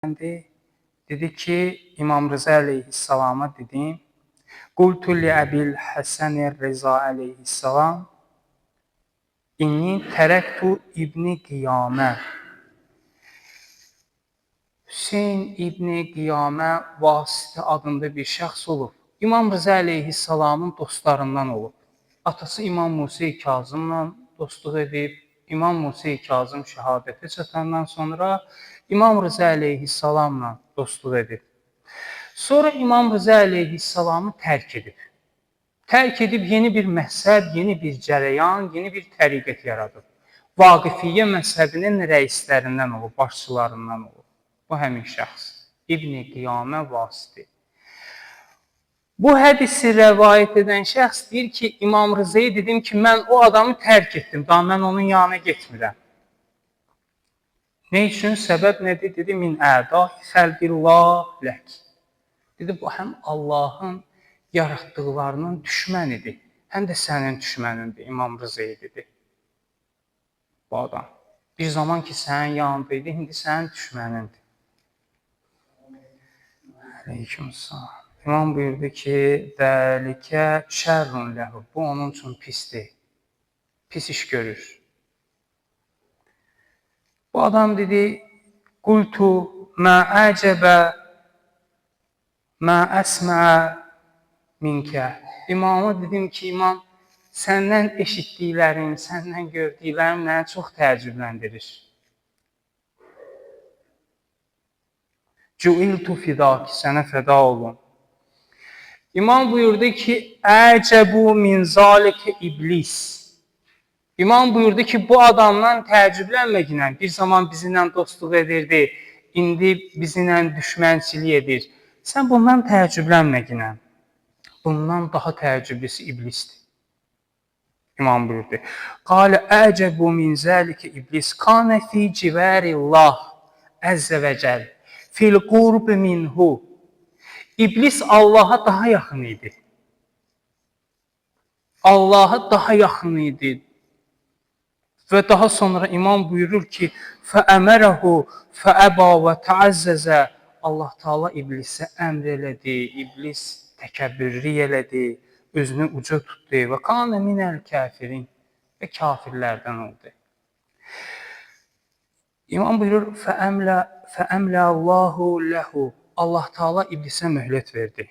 Dedi ki, İmam Rıza aleyhisselama dedim, Qultu li Əbil Həsən Rıza aleyhisselam, İnni tərəktu İbni Qiyamə. Hüseyin İbni Qiyamə Vasitə adında bir şəxs olub. İmam Rıza aleyhisselamın dostlarından olub. Atası İmam Musa Kazımla dostluq edib. İmam Musa Kazım şəhadətə çatandan sonra İmam Rıza aleyhisselamla dostluq edib. Sonra İmam Rıza aleyhisselamı tərk edib. Tərk edib yeni bir məzhəb, yeni bir cərəyan, yeni bir təriqət yaradıb. Vaqifiyyə məzhəbinin rəislərindən olub, başçılarından olub. Bu həmin şəxs. İbn-i Qiyamə Vasiti. Bu hədisi rəvayət edən şəxs deyir ki, İmam Rıza'ya dedim ki, mən o adamı tərk etdim, daha mən onun yanına getmirəm. Ne üçün? Səbəb nədir? Dedi, min ədahi xəlqillah lək. Dedi, bu həm Allahın yaratdıqlarının düşmənidir, həm də sənin düşmənindir, İmam Rıza'ya dedi. Bu adam. Bir zaman ki, sənin yanındaydı, indi sənin düşmənindir. Aleykümselam. İmam buyurdu ki, dəlikə şərrun ləhu. Bu onun üçün pisdir. Pis iş görür. Bu adam dedi, Qultu mə əcəbə mə əsmə minkə. İmama dedim ki, imam, səndən eşitdiklərim, səndən gördüklərim məni çox təəccübləndirir. Cuiltu fidaki, sənə fəda olun. İmam buyurdu ki, əcəbu min zalikə iblis. İmam buyurdu ki, bu adamdan təəccüblənməklə bir zaman bizimlə dostluq edirdi, indi bizimlə düşmənçilik edir. Sən bundan təəccüblənməklə, bundan daha təəccüblüsü iblisdir. İmam buyurdu. Qalə əcəbu min zalikə iblis kanə fi civarillah əzzə və cəl fil qurb minhu. İblis Allaha daha yaxın idi. Allaha daha yaxın idi. Və daha sonra imam buyurur ki, fəəmərəhu fəəba və təəzzəzə. Allah Teala iblisə əmr elədi, iblis təkəbbürlük elədi, özünü uca tutdu və kanə minəl kəfirin və kafirlərdən oldu. İmam buyurur, fəəmlə Allahu ləhu. Allah Teala iblisə möhlət verdi.